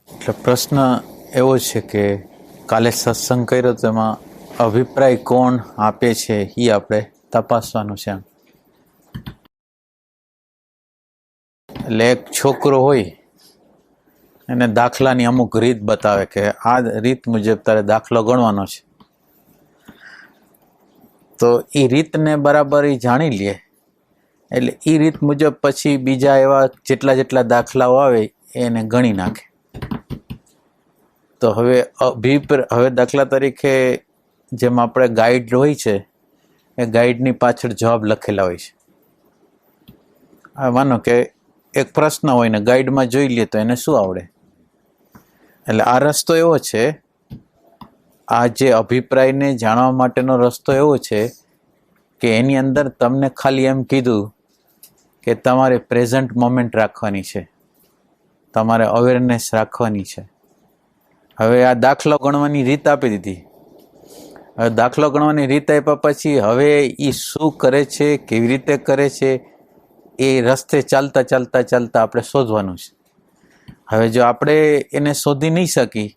એટલે પ્રશ્ન એવો છે કે કાલે સત્સંગ કર્યો તો એમાં અભિપ્રાય કોણ આપે છે એ આપણે તપાસવાનું છે. એટલે એક છોકરો હોય એને દાખલાની અમુક રીત બતાવે કે આ રીત મુજબ તારે દાખલો ગણવાનો છે, તો એ રીતને બરાબર એ જાણી લે એટલે એ રીત મુજબ પછી બીજા એવા જેટલા દાખલાઓ આવે એને ગણી નાખે. તો હવે દાખલા તરીકે જેમ આપણે ગાઈડ હોય છે એ ગાઈડની પાછળ જવાબ લખેલા હોય છે. માનો કે એક પ્રશ્ન હોય ને ગાઈડમાં જોઈ લે તો એને શું આવડે. એટલે આ રસ્તો એવો છે, આ જે અભિપ્રાયને જાણવા માટેનો રસ્તો એવો છે કે એની અંદર તમને ખાલી એમ કીધું કે તમારે પ્રેઝન્ટ મોમેન્ટ રાખવાની છે, તમારે અવેરનેસ રાખવાની છે. હવે આ દાખલો ગણવાની રીત આપી દીધી. હવે દાખલો ગણવાની રીત આપ્યા પછી હવે એ શું કરે છે, કેવી રીતે કરે છે, એ રસ્તે ચાલતા આપણે શોધવાનું છે. હવે જો આપણે એને શોધી નહીં શકી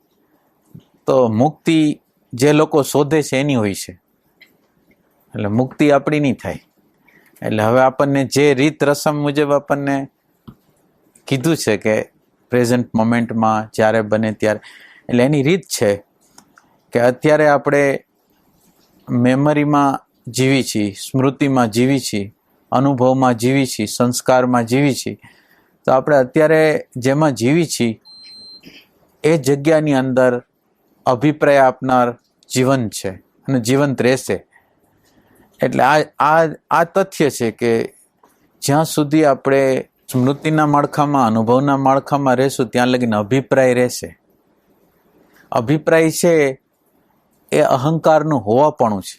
તો મુક્તિ જે લોકો શોધે છે એની હોય છે, એટલે મુક્તિ આપણી નહીં થાય. એટલે હવે આપણને જે રીત રસમ મુજબ આપણને કીધું છે કે પ્રેઝન્ટ મોમેન્ટમાં જ્યારે બને ત્યારે, એટલે એની રીત છે કે અત્યારે આપણે મેમરીમાં જીવી છીએ, સ્મૃતિમાં જીવી છીએ, અનુભવમાં જીવી છીએ, સંસ્કારમાં જીવી છીએ. તો આપણે અત્યારે જેમાં જીવી છીએ એ જગ્યાની અંદર અભિપ્રાય આપનાર જીવન છે અને જીવંત રહેશે. એટલે આ તથ્ય છે કે જ્યાં સુધી આપણે સ્મૃતિના માળખામાં, અનુભવના માળખામાં રહેશું ત્યાં લગીને અભિપ્રાય રહેશે. અભિપ્રાય છે એ અહંકારનું હોવાપણું છે.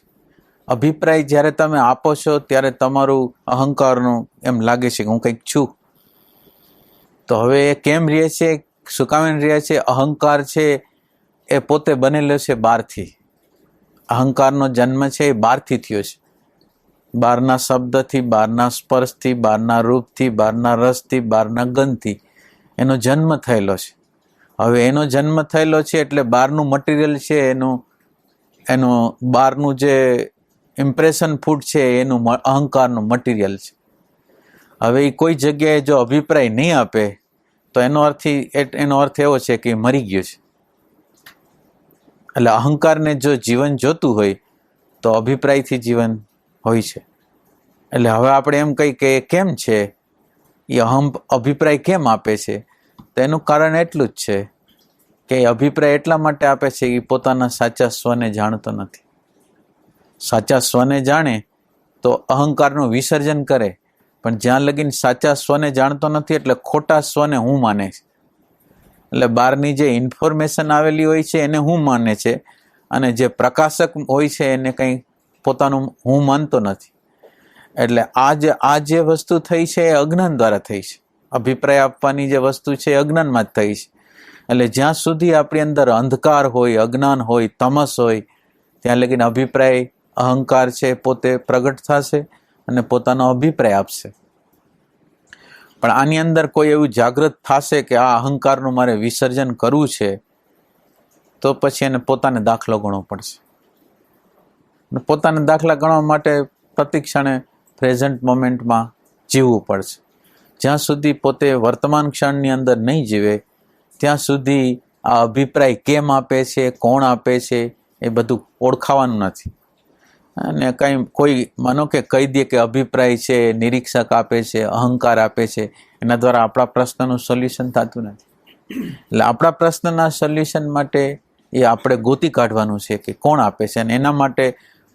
અભિપ્રાય જ્યારે તમે આપો છો ત્યારે તમારું અહંકારનું એમ લાગે છે કે હું કંઈક છું. તો હવે એ કેમ રહે છે, શું કામ રહે છે? અહંકાર છે એ પોતે બનેલો છે બહારથી. અહંકારનો જન્મ છે એ બહારથી થયો છે, બહારના શબ્દથી, બહારના સ્પર્શથી, બહારના રૂપથી, બહારના રસથી, બહારના ગંધથી એનો જન્મ થયેલો છે. હવે એનો જન્મ થયેલો છે એટલે બહારનું મટીરિયલ છે એનું બહારનું જે ઇમ્પ્રેશન ફૂડ છે એનું અહંકારનું મટીરિયલ છે. હવે એ કોઈ જગ્યાએ જો અભિપ્રાય નહીં આપે તો એનો અર્થ એવો છે કે મરી ગયો છે. એટલે અહંકારને જો જીવન જોતું હોય તો અભિપ્રાયથી જીવન હોય છે. એટલે હવે આપણે એમ કહી કે કેમ છે એ અભિપ્રાય કેમ આપે છે, તો એનું કારણ એટલું જ છે કે અભિપ્રાય એટલા માટે આપે છે કે પોતાના સાચા સ્વને જાણતો નથી. સાચા સ્વને જાણે તો અહંકારનું વિસર્જન કરે, પણ જ્યાં લગીને સાચા સ્વને જાણતો નથી એટલે ખોટા સ્વને હું માને છે. એટલે બહારની જે ઇન્ફોર્મેશન આવેલી હોય છે એને હું માને છે, અને જે પ્રકાશક હોય છે એને કંઈ પોતાનું હું માનતો નથી. એટલે આ જે વસ્તુ થઈ છે એ અજ્ઞાન દ્વારા થઈ છે. અભિપ્રાય આપવાની જે વસ્તુ છે એ અજ્ઞાનમાં જ થઈ છે. એટલે જ્યાં સુધી આપણી અંદર અંધકાર હોય, અજ્ઞાન હોય, તમસ હોય, ત્યાં લગીને અભિપ્રાય, અહંકાર છે પોતે પ્રગટ થશે અને પોતાનો અભિપ્રાય આપશે. પણ આની અંદર કોઈ એવું જાગૃત થશે કે આ અહંકારનું મારે વિસર્જન કરવું છે, તો પછી એને પોતાને દાખલો ગણવો પડશે. પોતાને દાખલા ગણવા માટે પ્રતિક્ષણે પ્રેઝન્ટ મોમેન્ટમાં જીવવું પડશે. જ્યાં સુધી પોતે વર્તમાન ક્ષણની અંદર નહીં જીવે ત્યાં સુધી આ અભિપ્રાય કેમ આપે છે, કોણ આપે છે, એ બધું ઓળખાવાનું નથી. અને કોઈ માનો કે કહી દે કે અભિપ્રાય છે, નિરીક્ષક આપે છે, અહંકાર આપે છે, એના દ્વારા આપણા પ્રશ્નનું સોલ્યુશન થતું નથી. એટલે આપણા પ્રશ્નના સોલ્યુશન માટે એ આપણે ગોતી કાઢવાનું છે કે કોણ આપે છે, અને એના માટે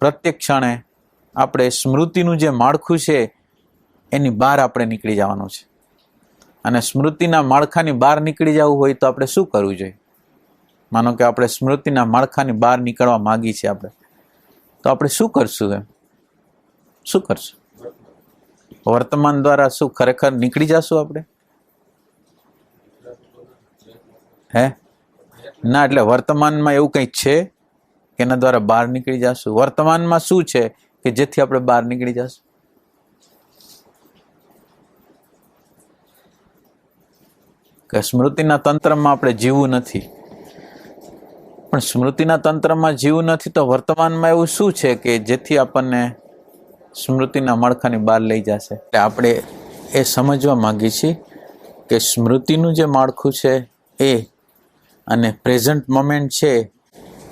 પ્રત્યેક ક્ષણે આપણે સ્મૃતિનું જે માળખું છે એની બહાર આપણે નીકળી જવાનું છે. અને સ્મૃતિના માળખાની બહાર નીકળી જવું હોય તો આપણે શું કરવું જોઈએ? માનો કે આપણે સ્મૃતિના માળખાની બહાર નીકળવા માંગી છે આપણે, તો આપણે શું કરશું? શું કરશું? વર્તમાન દ્વારા શું ખરેખર નીકળી જશું આપણે? ના, એટલે વર્તમાનમાં એવું કંઈક છે કે એના દ્વારા બહાર નીકળી જશું? વર્તમાનમાં શું છે કે જેથી આપણે બહાર નીકળી જશું? કે સ્મૃતિના તંત્રમાં આપણે જીવવું નથી, પણ સ્મૃતિના તંત્રમાં જીવવું નથી તો વર્તમાનમાં એવું શું છે કે જેથી આપણને સ્મૃતિના માળખાની બહાર લઈ જશે? એટલે આપણે એ સમજવા માંગીએ છીએ કે સ્મૃતિનું જે માળખું છે એ અને પ્રેઝન્ટ મોમેન્ટ છે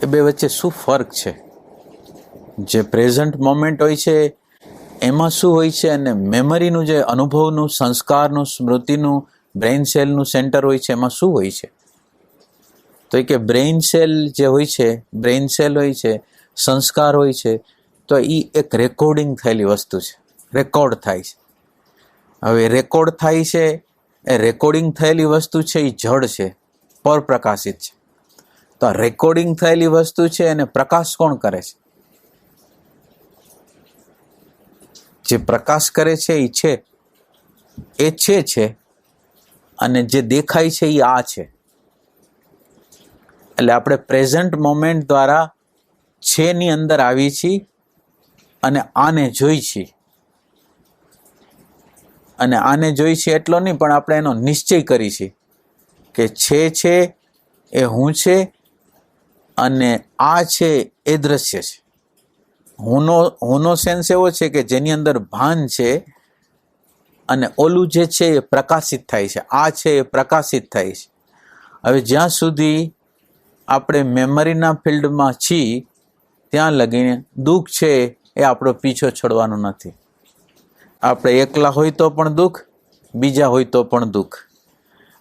એ બે વચ્ચે શું ફર્ક છે? જે પ્રેઝન્ટ મોમેન્ટ હોય છે એમાં શું હોય છે, અને મેમરીનું જે અનુભવનું, સંસ્કારનું, સ્મૃતિનું, બ્રેઇન સેલનું સેન્ટર હોય છે એમાં શું હોય છે? તો એ કે બ્રેઇન સેલ જે હોય છે, બ્રેઇન સેલ હોય છે, સંસ્કાર હોય છે, તો એ એક રેકોર્ડિંગ થયેલી વસ્તુ છે, રેકોર્ડ થાય છે. હવે રેકોર્ડ થાય છે, એ રેકોર્ડિંગ થયેલી વસ્તુ છે એ જડ છે, પરપ્રકાશિત છે. તો આ રેકોર્ડિંગ થયેલી વસ્તુ છે એને પ્રકાશ કોણ કરે છે? જે પ્રકાશ કરે છે એ છે અને જે દેખાય છે એ આ છે. એટલે આપણે પ્રેઝન્ટ મોમેન્ટ દ્વારા છે ની અંદર આવી છીએ અને આને જોઈ છીએ. અને આને જોઈ છીએ એટલો નહીં, પણ આપણે એનો નિશ્ચય કરી છીએ કે છે એ હું છે અને આ છે એ દ્રશ્ય છે. હુંનો સેન્સ એવો છે કે જેની અંદર ભાન છે અને ઓલું જે છે એ પ્રકાશિત થાય છે, આ છે એ પ્રકાશિત થાય છે. હવે જ્યાં સુધી આપણે મેમરીના ફિલ્ડમાં છીએ ત્યાં લગીને દુઃખ છે એ આપણો પીછો છોડવાનો નથી. આપણે એકલા હોય તો પણ દુઃખ, બીજા હોય તો પણ દુઃખ.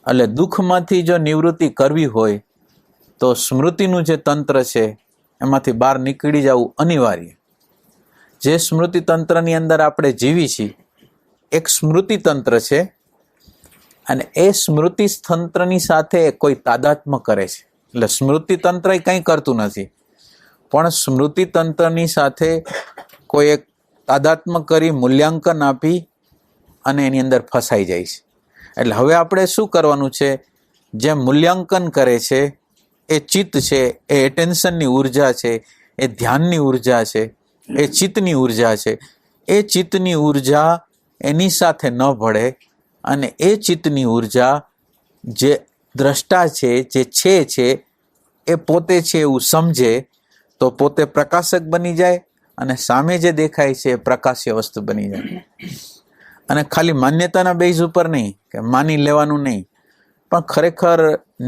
એટલે દુઃખમાંથી જો નિવૃત્તિ કરવી હોય તો સ્મૃતિનું જે તંત્ર છે એમાંથી બહાર નીકળી જવું અનિવાર્ય. જે સ્મૃતિ તંત્રની અંદર આપણે જીવી છીએ એક સ્મૃતિ તંત્ર છે અને એ સ્મૃતિ તંત્રની સાથે કોઈ તાદાત્મ્ય કરે છે. એટલે સ્મૃતિ તંત્ર કંઈ કરતું નથી, પણ સ્મૃતિ તંત્રની સાથે કોઈ એક તાદાત્મ્ય કરી મૂલ્યાંકન આપી અને એની અંદર ફસાઈ જાય છે. એટલે હવે આપણે શું કરવાનું છે? જે મૂલ્યાંકન કરે છે એ ચિત્ત છે, એ એટેન્શનની ઉર્જા છે, એ ધ્યાનની ઉર્જા છે, એ ચિત્તની ઉર્જા છે. એ ચિત્તની ઉર્જા એની સાથે ન ભળે અને એ ચિત્તની ઉર્જા જે દ્રષ્ટા છે, જે છે એ પોતે છે એવું સમજે તો પોતે પ્રકાશક બની જાય અને સામે જે દેખાય છે એ પ્રકાશ્ય વસ્તુ બની જાય. અને ખાલી માન્યતાના બેઝ ઉપર નહીં કે માની લેવાનું નહીં, પણ ખરેખર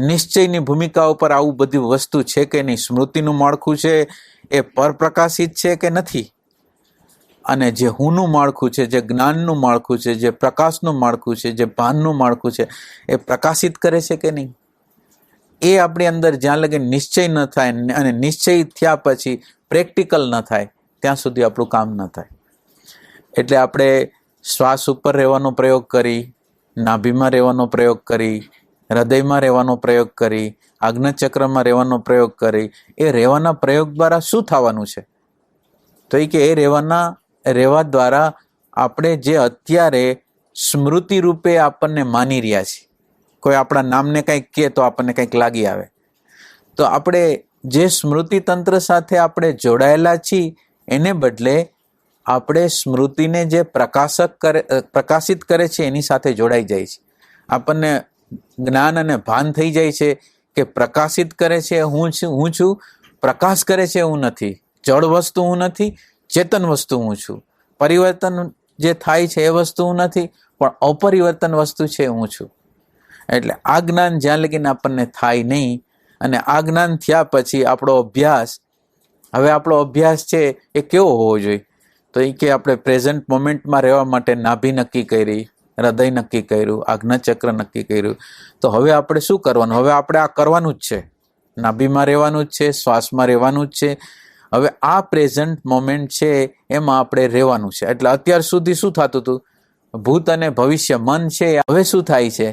નિશ્ચયની ભૂમિકા ઉપર આવું બધી વસ્તુ છે કે નહીં, સ્મૃતિનું માળખું છે એ પરપ્રકાશિત છે કે નથી, અને જે હુંનું માળખું છે, જે જ્ઞાનનું માળખું છે, જે પ્રકાશનું માળખું છે, જે ભાનનું માળખું છે એ પ્રકાશિત કરે છે કે નહીં, એ આપણી અંદર જ્યાં લગી નિશ્ચય ન થાય અને નિશ્ચય થયા પછી પ્રેક્ટિકલ ન થાય ત્યાં સુધી આપણું કામ ન થાય. એટલે આપણે શ્વાસ ઉપર રહેવાનો પ્રયોગ કરી, નાભીમાં રહેવાનો પ્રયોગ કરી, હૃદયમાં રહેવાનો પ્રયોગ કરી, આજ્ઞાચક્રમાં રહેવાનો પ્રયોગ કરી. એ રહેવાના પ્રયોગ દ્વારા શું થવાનું છે? તો એ કે એ રહેવા દ્વારા આપણે જે અત્યારે સ્મૃતિ રૂપે આપણને માની રહ્યા છીએ, કોઈ આપણા નામને કંઈક કહે તો આપણને કંઈક લાગી આવે, તો આપણે જે સ્મૃતિ તંત્ર સાથે આપણે જોડાયેલા છીએ એને બદલે આપણે સ્મૃતિને જે પ્રકાશિત કરે છે એની સાથે જોડાઈ જાય છે. આપણને જ્ઞાન અને ભાન થઈ જાય છે કે પ્રકાશિત કરે છે હું છું, પ્રકાશ કરે છે હું નથી, જળ વસ્તુ હું નથી, ચેતન વસ્તુ હું છું, પરિવર્તન જે થાય છે એ વસ્તુ હું નથી, પણ અપરિવર્તન વસ્તુ છે હું છું. એટલે આ જ્ઞાન જ્યાં લગીને આપણને થાય નહીં, અને આ જ્ઞાન થયા પછી આપણો અભ્યાસ છે એ કેવો હોવો જોઈએ? તો એ કે આપણે પ્રેઝન્ટ મોમેન્ટમાં રહેવા માટે નાભી નક્કી કરી, હૃદય નક્કી કર્યું, આજ્ઞાચક્ર નક્કી કર્યું. તો હવે આપણે શું કરવાનું? હવે આપણે આ કરવાનું જ છે, નાભીમાં રહેવાનું જ છે, શ્વાસમાં રહેવાનું જ છે. હવે આ પ્રેઝન્ટ મોમેન્ટ છે એમાં આપણે રહેવાનું છે. એટલે અત્યાર સુધી શું થતું હતું? ભૂત અને ભવિષ્ય મન છે, હવે શું થાય છે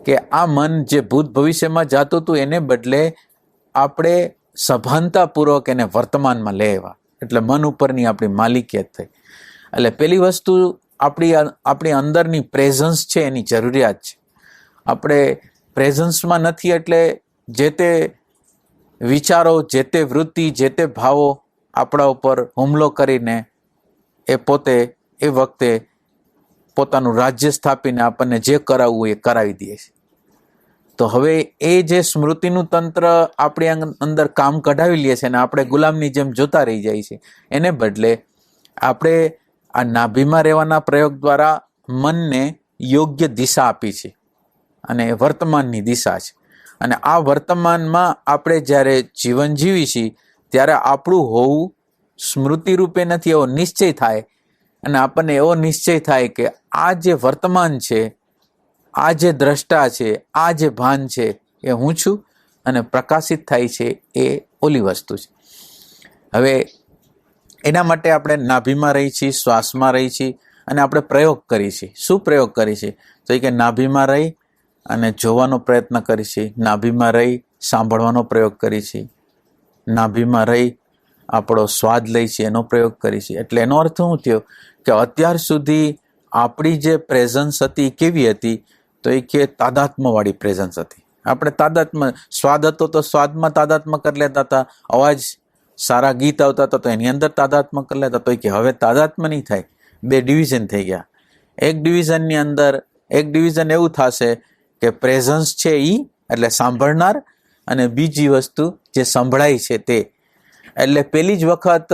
કે આ મન જે ભૂત ભવિષ્યમાં જતું હતું એને બદલે આપણે સભાનતાપૂર્વક એને વર્તમાનમાં લેવા. એટલે મન ઉપરની આપણી માલિકિયત થઈ. એટલે પેલી વસ્તુ આપણી અંદરની પ્રેઝન્સ છે એની જરૂરિયાત છે. આપણે પ્રેઝન્સમાં નથી એટલે જે તે વિચારો, જે તે વૃત્તિ, જે તે ભાવો આપણા ઉપર હુમલો કરીને એ પોતે એ વખતે પોતાનું રાજ્ય સ્થાપીને આપણને જે કરાવવું એ કરાવી દે છે. તો હવે એ જે સ્મૃતિનું તંત્ર આપણી અંદર કામ કઢાવી લે છે ને આપણે ગુલામની જેમ જોતા રહી જાય છે, એને બદલે આપણે આ નાભીમાં રહેવાના પ્રયોગ દ્વારા મનને યોગ્ય દિશા આપી છે અને વર્તમાનની દિશા છે. અને આ વર્તમાનમાં આપણે જ્યારે જીવન જીવી છીએ ત્યારે આપણું હોવું સ્મૃતિ રૂપે નથી, એવો નિશ્ચય થાય. અને આપણને એવો નિશ્ચય થાય કે આ જે વર્તમાન છે, આ જે દ્રષ્ટા છે, આ જે ભાન છે એ હું છું, અને પ્રકાશિત થાય છે એ ઓલી વસ્તુ છે. હવે એના માટે આપણે નાભીમાં રહી છીએ, શ્વાસમાં રહી છીએ અને આપણે પ્રયોગ કરીએ છીએ. શું પ્રયોગ કરીએ છીએ? તો એ કે નાભીમાં રહી અને જોવાનો પ્રયત્ન કરીએ છીએ, નાભીમાં રહી સાંભળવાનો પ્રયોગ કરીએ છીએ, નાભીમાં રહી આપણો સ્વાદ લઈ છીએ, એનો પ્રયોગ કરીએ છીએ. એટલે એનો અર્થ શું થયો કે અત્યાર સુધી આપણી જે પ્રેઝન્સ હતી કેવી હતી? તો એ કે તાદાત્મ્યવાળી પ્રેઝન્સ હતી. આપણે તાદાત્મ્ય, સ્વાદ હતો તો સ્વાદમાં તાદાત્મ્ય કરી લેતા હતા, અવાજ સારા ગીત આવતા હતા તો એની અંદર તાદાત્મ્ય કરી લેતા. તો કે હવે તાદાત્મ્ય નહીં થાય, બે ડિવિઝન થઈ ગયા. એક ડિવિઝનની અંદર એક ડિવિઝન એવું થશે કે પ્રેઝન્સ છે એ એટલે સાંભળનાર, અને બીજી વસ્તુ જે સંભળાય છે તે. એટલે પહેલી જ વખત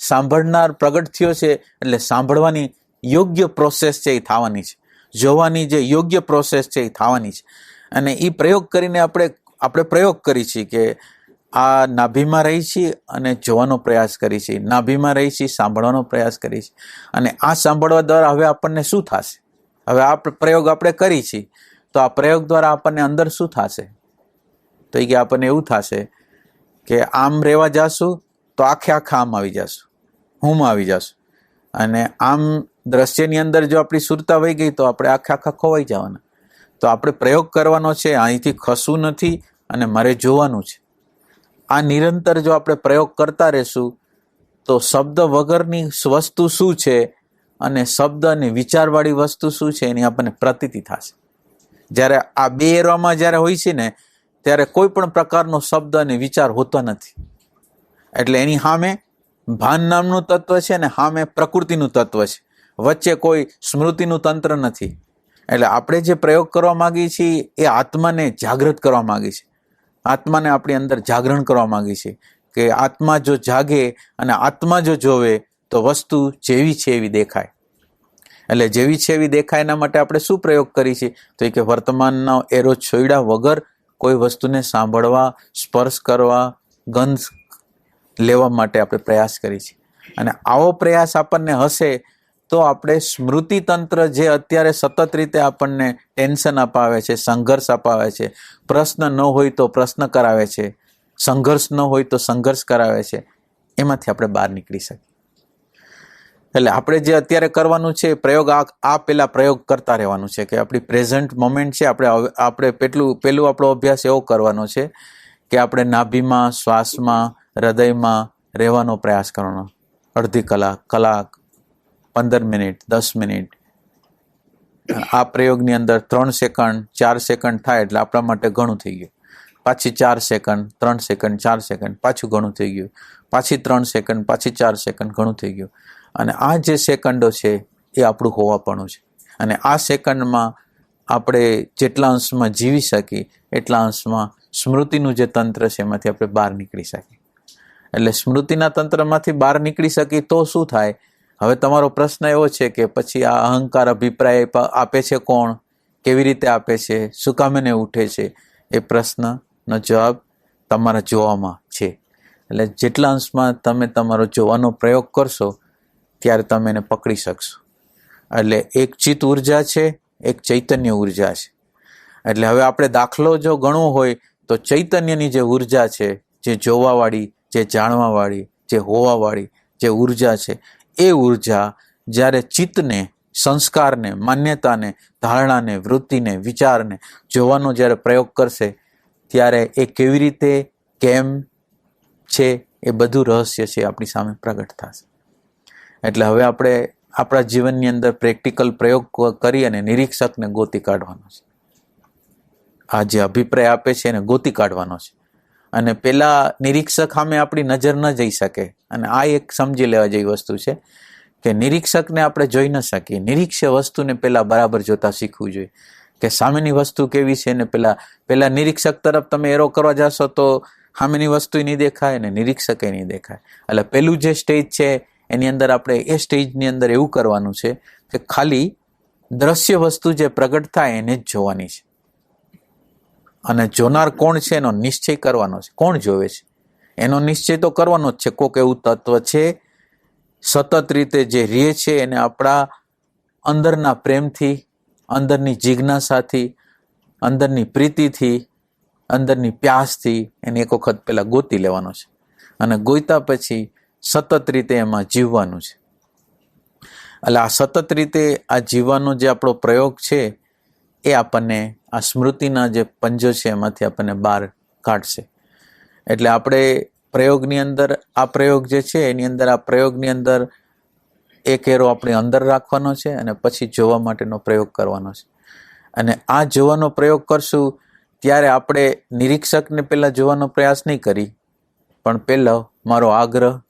સાંભળનાર પ્રગટ થયો છે એટલે સાંભળવાની યોગ્ય પ્રોસેસ છે એ થવાની છે, જોવાની જે યોગ્ય પ્રોસેસ છે એ થવાની છે. અને એ પ્રયોગ કરીને આપણે પ્રયોગ કરી છીએ કે આ નાભીમાં રહી છીએ અને જોવાનો પ્રયાસ કરી છીએ, નાભીમાં રહી છીએ, સાંભળવાનો પ્રયાસ કરી છીએ. અને આ સાંભળવા દ્વારા હવે આપણને શું થશે? હવે આ પ્રયોગ આપણે કરી છીએ તો આ પ્રયોગ દ્વારા આપણને અંદર શું થશે? તો એ કે આપણને એવું થશે કે આમ રહેવા જાશું તો આખે આખા આમ આવી જશું, હુંમાં આવી જશું. અને આમ દ્રશ્યની અંદર જો આપણી સુરતા વહી ગઈ તો આપણે આખે આખા ખોવાઈ જવાના. તો આપણે પ્રયોગ કરવાનો છે, અહીંથી ખસવું નથી અને મારે જોવાનું છે. આ નિરંતર જો આપણે પ્રયોગ કરતા રહેશું તો શબ્દ વગરની વસ્તુ શું છે અને શબ્દ અને વિચારવાળી વસ્તુ શું છે એની આપણને પ્રતીતિ થશે. જ્યારે આ બે એરામાં જ્યારે હોય છે ને ત્યારે કોઈ પણ પ્રકારનો શબ્દ અને વિચાર હોતો નથી. એટલે એની સામે ભાન નામનું તત્વ છે ને સામે પ્રકૃતિનું તત્વ છે, વચ્ચે કોઈ સ્મૃતિનું તંત્ર નથી. એટલે આપણે જે પ્રયોગ કરવા માંગીએ છીએ એ આત્માને જાગૃત કરવા માંગીએ છીએ, આત્માને આપણી અંદર જાગરણ કરવા માંગીએ છીએ કે આત્મા જો જાગે અને આત્મા જો જોવે તો વસ્તુ જેવી છે એવી દેખાય. એટલે જેવી છે એવી દેખાય એના માટે આપણે શું પ્રયોગ કરીએ છીએ? તો એ કે વર્તમાનનો એરો છોડ્યા વગર કોઈ વસ્તુને સાંભળવા, સ્પર્શ કરવા, ગંધ લેવા માટે આપણે પ્રયાસ કરીએ છીએ. અને આવો પ્રયાસ આપણને હશે તો આપણે સ્મૃતિ તંત્ર જે અત્યારે સતત રીતે આપણને ટેન્શન અપાવે છે, સંઘર્ષ અપાવે છે, પ્રશ્ન ન હોય તો પ્રશ્ન કરાવે છે, સંઘર્ષ ન હોય તો સંઘર્ષ કરાવે છે, એમાંથી આપણે બહાર નીકળી શકીએ. એટલે આપણે જે અત્યારે કરવાનું છે પ્રયોગ, આ પેલા પ્રયોગ કરતા રહેવાનું છે કે આપણી પ્રેઝન્ટ મોમેન્ટ છે, આપણે પેલું આપણો અભ્યાસ એવો કરવાનો છે કે આપણે નાભીમાં, શ્વાસમાં, હૃદયમાં રહેવાનો પ્રયાસ કરવાનો. અડધી કલાક, 15 મિનિટ, 10 મિનિટ. આ પ્રયોગની અંદર 3 સેકન્ડ, 4 સેકન્ડ થાય એટલે આપણા માટે ઘણું થઈ ગયું. પાછી 4 સેકન્ડ, 3 સેકન્ડ, 4 સેકન્ડ, પાછું ઘણું થઈ ગયું. પાછી 3 સેકન્ડ, પાછી 4 સેકન્ડ, ઘણું થઈ ગયું. અને આ જે સેકન્ડો છે એ આપણું હોવાપણું છે. અને આ સેકન્ડમાં આપણે જેટલા અંશમાં જીવી શકીએ એટલા અંશમાં સ્મૃતિનું જે તંત્ર છે એમાંથી આપણે બહાર નીકળી શકીએ. એટલે સ્મૃતિના તંત્રમાંથી બહાર નીકળી શકીએ તો શું થાય? હવે તમારો પ્રશ્ન એવો છે કે પછી આ અહંકાર અભિપ્રાય આપે છે કોણ? કેવી રીતે આપે છે? શું કામ એને ઉઠે છે? એ પ્રશ્નનો જવાબ તમારા જોવામાં છે. એટલે જેટલા અંશમાં તમે તમારો જોવાનો પ્રયોગ કરશો ત્યારે તમે એને પકડી શકશો. એટલે એક ચિત્ત ઉર્જા છે, એક ચૈતન્ય ઉર્જા છે. એટલે હવે આપણે દાખલો જો ગણવો હોય તો ચૈતન્યની જે ઉર્જા છે, જે જોવાવાળી, જે જાણવાવાળી, જે હોવાવાળી જે ઉર્જા છે, એ ઉર્જા જ્યારે ચિત્તને, સંસ્કારને, માન્યતાને, ધારણાને, વૃત્તિને, વિચારને જોવાનો જ્યારે પ્રયોગ કરશે ત્યારે એ કેવી રીતે, કેમ છે, એ બધું રહસ્ય છે આપણી સામે પ્રગટ થશે. એટલે હવે આપણે આપણા જીવનની અંદર પ્રેક્ટિકલ પ્રયોગ કરી અને નિરીક્ષકને ગોતી કાઢવાનો છે. આ જે અભિપ્રાય આપે છે એને ગોતી કાઢવાનો છે. અને પેલા નિરીક્ષક સામે આપણી નજર ન જઈ શકે. અને આ એક સમજી લેવા જેવી વસ્તુ છે કે નિરીક્ષકને આપણે જોઈ ન શકીએ. નિરીક્ષે વસ્તુને પેલા બરાબર જોતા શીખવું જોઈએ કે સામેની વસ્તુ કેવી છે. ને પેલા નિરીક્ષક તરફ તમે એરો કરવા જશો તો સામેની વસ્તુ નહીં દેખાય ને નિરીક્ષકે નહીં દેખાય. એટલે પેલું જે સ્ટેજ છે એની અંદર આપણે એ સ્ટેજની અંદર એવું કરવાનું છે કે ખાલી દ્રશ્ય વસ્તુ જે પ્રગટ થાય એને જ જોવાની છે. અને જોનાર કોણ છે એનો નિશ્ચય કરવાનો છે. કોણ જોવે છે એનો નિશ્ચય તો કરવાનો જ છે. કોઈક એવું તત્વ છે સતત રીતે જે રહે છે એને આપણા અંદરના પ્રેમથી, અંદરની જિજ્ઞાસાથી, અંદરની પ્રીતિથી, અંદરની પ્યાસથી એને એક વખત પહેલાં ગોતી લેવાનો છે. અને ગોત્યા પછી સતત રીતે એમાં જીવવાનું છે. એટલે આ સતત રીતે આ જીવવાનો જે આપણો પ્રયોગ છે એ આપણને આ સ્મૃતિના જે પંજો છે એમાંથી આપણને બહાર કાઢશે. એટલે આપણે પ્રયોગની અંદર આ પ્રયોગ જે છે એની અંદર આ પ્રયોગની અંદર એક એરો આપણે અંદર રાખવાનો છે અને પછી જોવા માટેનો પ્રયોગ કરવાનો છે. અને આ જોવાનો પ્રયોગ કરશું ત્યારે આપણે નિરીક્ષકને પહેલાં જોવાનો પ્રયાસ નહીં કરી, પણ પહેલો મારો આગ્રહ,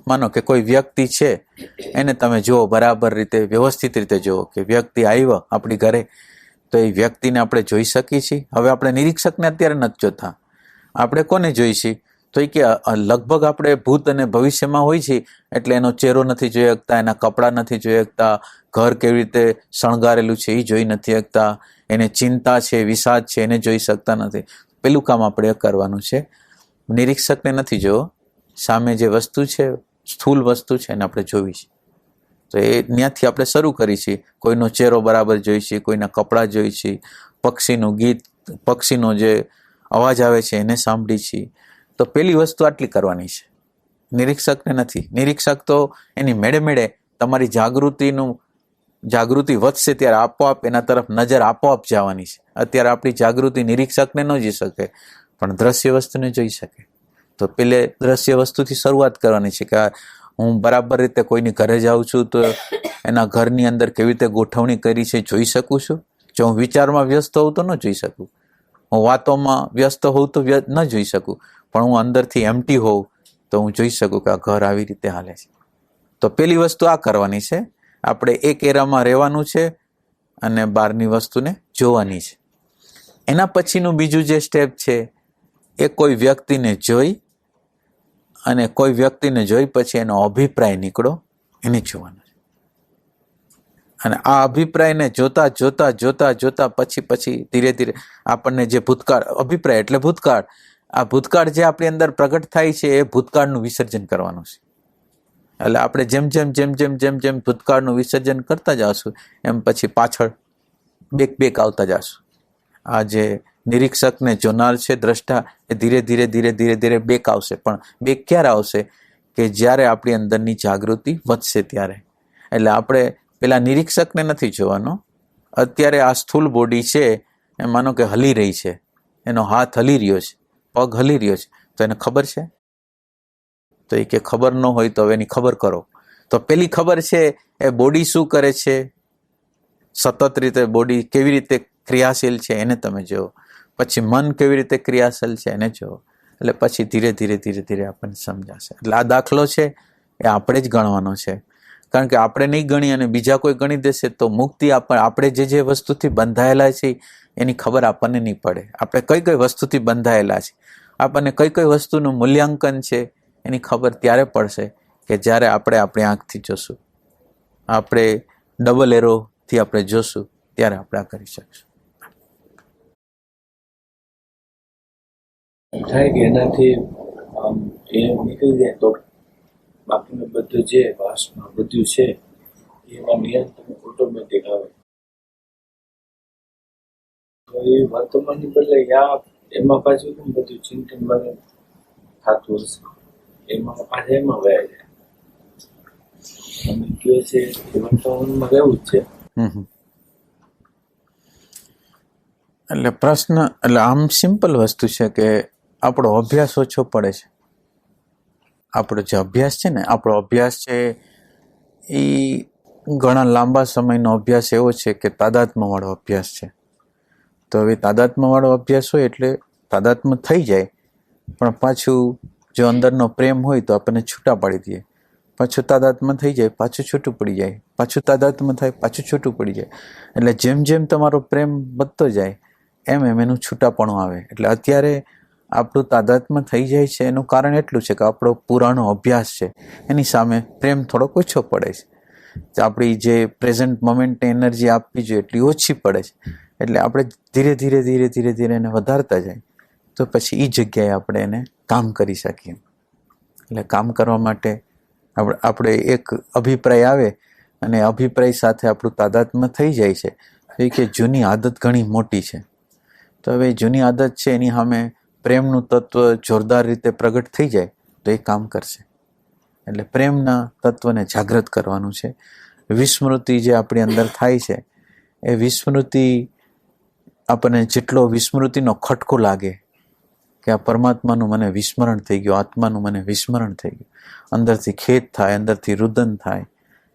માનો કે કોઈ વ્યક્તિ છે એને તમે જુઓ, બરાબર રીતે વ્યવસ્થિત રીતે જુઓ કે વ્યક્તિ આવ્યો આપણી ઘરે તો એ વ્યક્તિને આપણે જોઈ શકીએ છીએ. હવે આપણે નિરીક્ષકને અત્યારે નથી જોતા, આપણે કોને જોઈ છીએ? તો એ કે લગભગ આપણે ભૂત અને ભવિષ્યમાં હોય છે એટલે એનો ચહેરો નથી જોઈ શકતા, એના કપડાં નથી જોઈ શકતા, ઘર કેવી રીતે શણગારેલું છે એ જોઈ નથી શકતા, એને ચિંતા છે, વિષાદ છે એને જોઈ શકતા નથી. પેલું કામ આપણે કરવાનું છે. નિરીક્ષકને નથી જોવો, સામે જે વસ્તુ છે, સ્થૂલ વસ્તુ છે એને આપણે જોવી છે. તો એ ત્યાંથી આપણે શરૂ કરી છીએ. કોઈનો ચહેરો બરાબર જોઈ છીએ, કોઈના કપડાં જોઈ છીએ, પક્ષીનું ગીત, પક્ષીનો જે અવાજ આવે છે એને સાંભળી છીએ. તો પેલી વસ્તુ આટલી કરવાની છે, નિરીક્ષકને નથી. નિરીક્ષક તો એની મેળે મેળે તમારી જાગૃતિ વધશે ત્યારે આપોઆપ એના તરફ નજર આપોઆપ જવાની છે. અત્યારે આપણી જાગૃતિ નિરીક્ષકને ન જોઈ શકે પણ દ્રશ્ય વસ્તુને જોઈ શકે. તો પેલે દ્રશ્ય વસ્તુથી શરૂઆત કરવાની છે કે હું બરાબર રીતે કોઈની ઘરે જાઉં છું તો એના ઘરની અંદર કેવી રીતે ગોઠવણી કરી છે જોઈ શકું છું. જો હું વિચારમાં વ્યસ્ત હોઉં તો ન જોઈ શકું, હું વાતોમાં વ્યસ્ત હોઉં તો ન જોઈ શકું, પણ હું અંદરથી એમ્પ્ટી હોઉં તો હું જોઈ શકું કે આ ઘર આવી રીતે હાલે છે. તો પેલી વસ્તુ આ કરવાની છે, આપણે એક એરામાં રહેવાનું છે અને બહારની વસ્તુને જોવાની છે. એના પછીનું બીજું જે સ્ટેપ છે એ કોઈ વ્યક્તિને જોઈ અને કોઈ વ્યક્તિને જોઈ પછી એનો અભિપ્રાય નીકળો એને જોવાનો છે. અને આ અભિપ્રાયને જોતા જોતા જોતા જોતા પછી ધીરે ધીરે આપણને જે ભૂતકાળ, અભિપ્રાય એટલે ભૂતકાળ, આ ભૂતકાળ જે આપણી અંદર પ્રગટ થાય છે એ ભૂતકાળનું વિસર્જન કરવાનું છે. એટલે આપણે જેમ ભૂતકાળનું વિસર્જન કરતા જશું એમ પછી પાછળ બેક આવતા જશું. આ જે નિરીક્ષકને જોનાર છે, દ્રષ્ટા, એ ધીરે ધીરે બેક આવશે. પણ બેક ક્યારે આવશે? કે જ્યારે આપણી અંદરની જાગૃતિ વધશે ત્યારે. એટલે આપણે પેલા નિરીક્ષકને નથી જોવાનો. અત્યારે આ સ્થૂળ બોડી છે એ માનો કે હલી રહી છે, એનો હાથ હલી રહ્યો છે, પગ હલી રહ્યો છે, તો એને ખબર છે? તો એ કે ખબર ન હોય તો હવે એની ખબર કરો. તો પેલી ખબર છે એ બોડી શું કરે છે, સતત રીતે બોડી કેવી રીતે ક્રિયાશીલ છે એને તમે જુઓ. પછી મન કેવી રીતે ક્રિયાશીલ છે એને જુઓ. એટલે પછી ધીરે ધીરે આપણને સમજાશે. એટલે આ દાખલો છે એ આપણે જ ગણવાનો છે. કારણ કે આપણે નહીં ગણી અને બીજા કોઈ ગણી દેશે તો મુક્તિ આપણે જે વસ્તુથી બંધાયેલા છે એની ખબર આપણને નહીં પડે. આપણે કઈ વસ્તુથી બંધાયેલા છે, આપણને કઈ વસ્તુનું મૂલ્યાંકન છે એની ખબર ત્યારે પડશે કે જ્યારે આપણે આપણી આંખથી જોશું, આપણે ડબલ એરોથી આપણે જોશું, ત્યારે આપણે આ કરી શકશું. થાય કે એનાથી એ નીકળી જાય તો બાકીનું બધું જે વાસમાં બધું છે એમાં નિયંત્રણ ઓટોમેટિક આવે. તો એ વર્તમાનની બદલે એમાં પાછું કેમ બધું ચિંતન મને થતું હશે, એમાં પાછા એમાં વયા જાય. અમે કહે છે એ વર્તમાનમાં રહેવું જ છે. એટલે પ્રશ્ન, એટલે આમ સિમ્પલ વસ્તુ છે કે આપણો અભ્યાસ ઓછો પડે છે. આપણો જે અભ્યાસ છે ને, આપણો અભ્યાસ છે એ ઘણા લાંબા સમયનો અભ્યાસ એવો છે કે તાદાત્મ્યવાળો અભ્યાસ છે. તો હવે તાદાત્મ્યવાળો અભ્યાસ હોય એટલે તાદાત્મ્ય થઈ જાય, પણ પાછું જો અંદરનો પ્રેમ હોય તો આપણને છૂટા પાડી દે. પાછું તાદાત્મ્ય થઈ જાય, પાછું છૂટું પડી જાય, પાછું તાદાત્મ્ય થાય, પાછું છૂટું પડી જાય. એટલે જેમ જેમ તમારો પ્રેમ વધતો જાય એમ એમ એનું છૂટાપણું આવે. એટલે અત્યારે આપણું તાદાત્મ્ય થઈ જાય છે એનું કારણ એટલું છે કે આપણો પુરાણો અભ્યાસ છે એની સામે પ્રેમ થોડોક ઓછો પડે છે. આપણી જે પ્રેઝન્ટ મોમેન્ટની એનર્જી આપવી જોઈએ એટલી ઓછી પડે છે. એટલે આપણે ધીરે ધીરે ધીરે ધીરે ધીરે એને વધારતા જાય તો પછી એ જગ્યાએ આપણે એને કામ કરી શકીએ. એટલે કામ કરવા માટે આપણે એક અભિપ્રાય આવે અને અભિપ્રાય સાથે આપણું તાદાત્મ્ય થઈ જાય છે એ કે જૂની આદત ઘણી મોટી છે. તો હવે જૂની આદત છે એની સામે પ્રેમનું તત્વ જોરદાર રીતે પ્રગટ થઈ જાય તો એ કામ કરશે. એટલે પ્રેમના તત્વને જાગૃત કરવાનું છે. વિસ્મૃતિ જે આપણી અંદર થાય છે એ વિસ્મૃતિ આપણને જેટલો વિસ્મૃતિનો ખટકો લાગે કે આ પરમાત્માનું મને વિસ્મરણ થઈ ગયું, આત્માનું મને વિસ્મરણ થઈ ગયું, અંદરથી ખેદ થાય, અંદરથી રુદન થાય,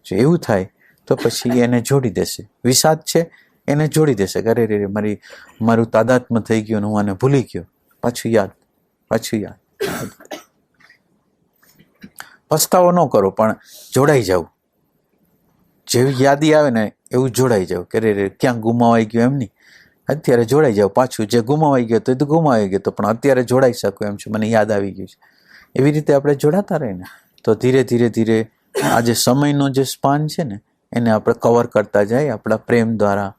જો એવું થાય તો પછી એને જોડી દેશે. વિષાદ છે એને જોડી દેશે કે અરે રે મારું તાદાત્મ્ય થઈ ગયું, હું આને ભૂલી ગયો. પાછું યાદ. પસ્તાવો ન કરો પણ જોડાઈ જાવ. જેવી યાદી આવે ને એવું જોડાઈ જાવ કે રે ક્યાં ગુમાવાઈ ગયું એમ નહીં, અત્યારે જોડાઈ જાવ. પાછું જે ગુમાવાઈ ગયો તો એ તો ગુમાવાઈ ગયો તો પણ અત્યારે જોડાઈ શકું એમ છે, મને યાદ આવી ગયું છે. એવી રીતે આપણે જોડાતા રહીએ ને તો ધીરે ધીરે ધીરે આ જે સમયનો જે સ્પાન છે ને એને આપણે કવર કરતા જાય આપણા પ્રેમ દ્વારા,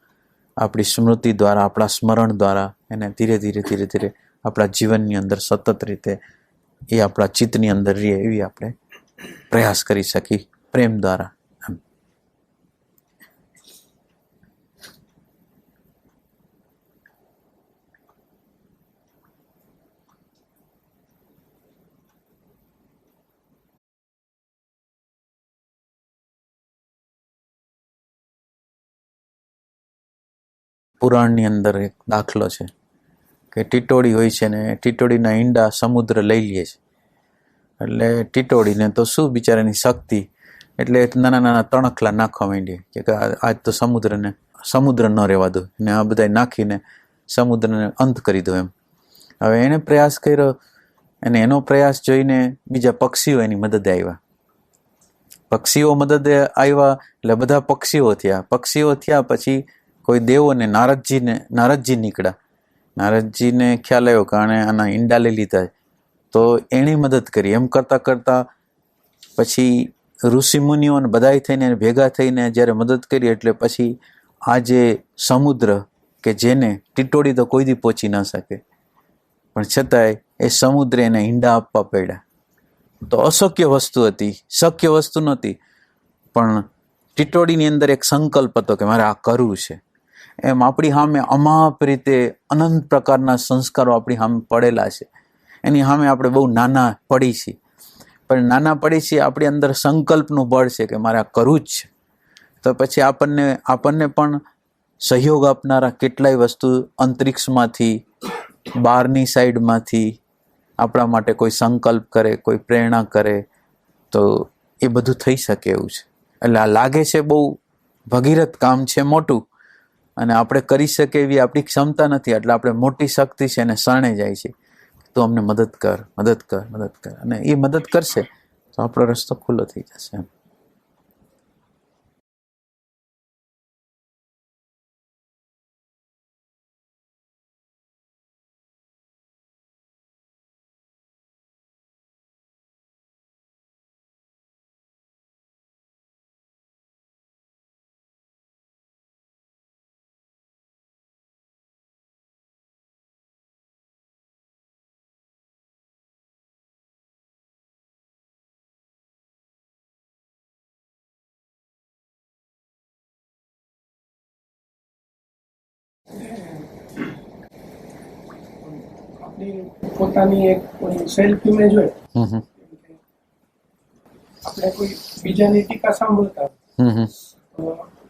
આપણી સ્મૃતિ દ્વારા, આપણા સ્મરણ દ્વારા. એને ધીરે ધીરે ધીરે ધીરે આપણા જીવનની અંદર સતત રીતે એ આપણા ચિત્તની અંદર રહે એવી આપણે પ્રયાસ કરી શકીએ પ્રેમ દ્વારા. પુરાણની અંદર એક દાખલો છે કે ટીટોડી હોય છે ને ટીટોડીના ઈંડા સમુદ્ર લઈ લે છે. એટલે ટીટોડીને તો શું બિચારાની શક્તિ, એટલે નાના નાના તણખલા નાખવા માંડીએ કે આજ તો સમુદ્ર ન રહેવા દો ને આ બધા નાખીને સમુદ્રને અંત કરી દો એમ. હવે એને પ્રયાસ કર્યો અને એનો પ્રયાસ જોઈને બીજા પક્ષીઓ એની મદદે આવ્યા. પક્ષીઓ મદદે આવ્યા એટલે બધા પક્ષીઓ થયા. પછી કોઈ દેવોને નારદજી નીકળ્યા. નારદજીને ખ્યાલ આવ્યો કે આના ઈંડા લઈ લીધા તો એની મદદ કરી. એમ કરતાં કરતાં પછી ઋષિ મુનિઓને બધા થઈને ભેગા થઈને જ્યારે મદદ કરી એટલે પછી આ જે સમુદ્ર કે જેને ટીટોડી તો કોઈ દી પહોંચી ન શકે પણ છતાંય એ સમુદ્ર એને ઈંડા આપવા પડ્યા. તો અશક્ય વસ્તુ હતી, શક્ય વસ્તુ નહોતી, પણ ટીટોડીની અંદર એક સંકલ્પ હતો કે મારે આ કરવું છે. એમ આપણી સામે અમાપ રીતે અનંત પ્રકારના સંસ્કારો આપણી સામે પડેલા છે. એની સામે આપણે બહુ નાના પડી છીએ, પણ નાના પડી છીએ આપણી અંદર સંકલ્પનું બળ છે કે મારે આ કરવું જ છે. તો પછી આપણને પણ સહયોગ આપનારા કેટલાય વસ્તુ અંતરિક્ષમાંથી, બહારની સાઈડમાંથી આપણા માટે કોઈ સંકલ્પ કરે, કોઈ પ્રેરણા કરે તો એ બધું થઈ શકે એવું છે. એટલે આ લાગે છે બહુ ભગીરથ કામ છે મોટું અને આપણે કરી શકીએ એવી આપણી ક્ષમતા નથી, એટલે આપણે મોટી શક્તિ છે એને શરણે જાય છે તો અમને મદદ કર. અને એ મદદ કરશે તો આપણો રસ્તો ખુલ્લો થઈ જશે એમ. પોતાની એક સેલ્ફ ઇમેજ હોય, આપણે કોઈ બીજાની ટીકા સાંભળતા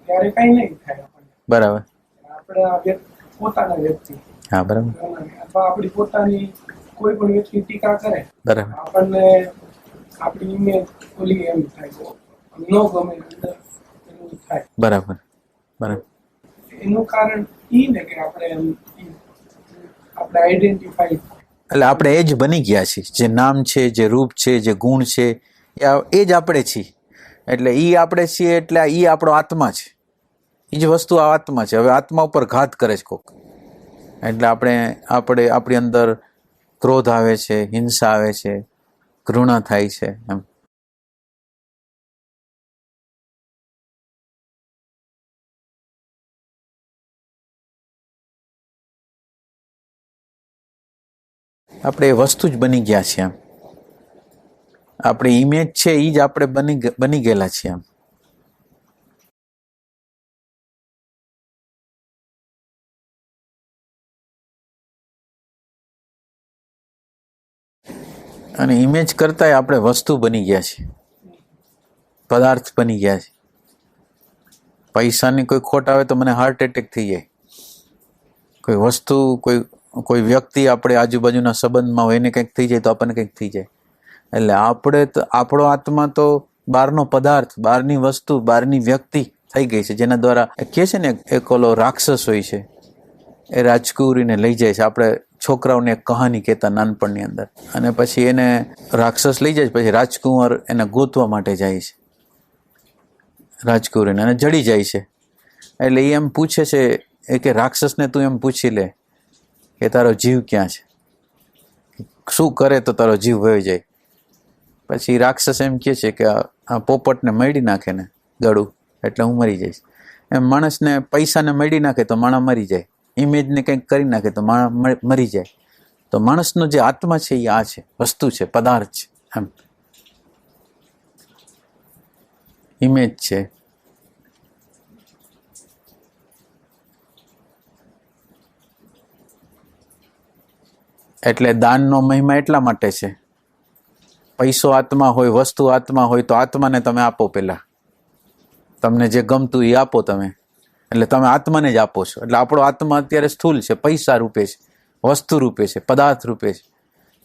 ત્યારે કઈ નહીં થાય આપણને. બરાબર. આપણે પોતાના વ્યક્તિ, હા બરાબર, અથવા આપણી પોતાની કોઈ પણ વ્યક્તિ ટીકા કરે બરાબર, આપણને આપણી ઇમેજ ઓલી એમ થાય, ન ગમે અંદર એવું થાય. બરાબર. એનું કારણ ઈ ને કે આપણે આપણે આઈડેન્ટિફાઈ. એટલે આપણે એ જ બની ગયા છીએ, જે નામ છે, જે રૂપ છે, જે ગુણ છે, એ જ આપણે છીએ. એટલે એ આપણે છીએ એટલે એ આપણો આત્મા છે. એ જ વસ્તુ આ આત્મા છે. હવે આત્મા ઉપર ઘાત કરે છે કોક, એટલે આપણી અંદર ક્રોધ આવે છે, હિંસા આવે છે, ઘૃણા થાય છે. એમ આપણે એ વસ્તુ જ બની ગયા છીએ. એમ આપણી ઇમેજ છે એ જ આપણે બની ગયેલા છીએ. એમ અને ઇમેજ કરતાંય આપણે વસ્તુ બની ગયા છીએ, પદાર્થ બની ગયા છે. પૈસાની કોઈ ખોટ આવે તો મને હાર્ટ એટેક થઈ જાય. કોઈ વસ્તુ, કોઈ વ્યક્તિ આપણે આજુબાજુના સંબંધમાં હોય એને કંઈક થઈ જાય તો આપણને કંઈક થઈ જાય. એટલે આપણો આત્મા તો બહારનો પદાર્થ, બહારની વસ્તુ, બહારની વ્યક્તિ થઈ ગઈ છે, જેના દ્વારા કહે છે ને એક ઓલો રાક્ષસ હોય છે, એ રાજકુંવરીને લઈ જાય છે. આપણે છોકરાઓને એક કહાની કહેતા નાનપણની અંદર, અને પછી એને રાક્ષસ લઈ જાય, પછી રાજકુંવર એને ગોતવા માટે જાય છે રાજકુંવરીને, અને જડી જાય છે. એટલે એ એમ પૂછે છે કે રાક્ષસને તું એમ પૂછી લે કે તારો જીવ ક્યાં છે, શું કરે તો તારો જીવ વયો જાય. પછી રાક્ષસ એમ કહે છે કે આ પોપટને મળી નાખે ને ગળું એટલે હું મરી જઈશ. એમ માણસને પૈસાને મળી નાખે તો માણસ મરી જાય, ઇમેજને કંઈક કરી નાખે તો માણસ મરી જાય. તો માણસનો જે આત્મા છે એ આ છે, વસ્તુ છે, પદાર્થ છે. એમ ઇમેજ છે. એટલે દાનનો મહિમા એટલા માટે છે. પૈસો આત્મા હોય, વસ્તુ આત્મા હોય તો આત્માને તમે આપો. પહેલા તમને જે ગમતું એ આપો તમે, એટલે તમે આત્માને જ આપો છો. એટલે આપણો આત્મા અત્યારે સ્થૂલ છે, પૈસા રૂપે છે, વસ્તુ રૂપે છે, પદાર્થ રૂપે છે.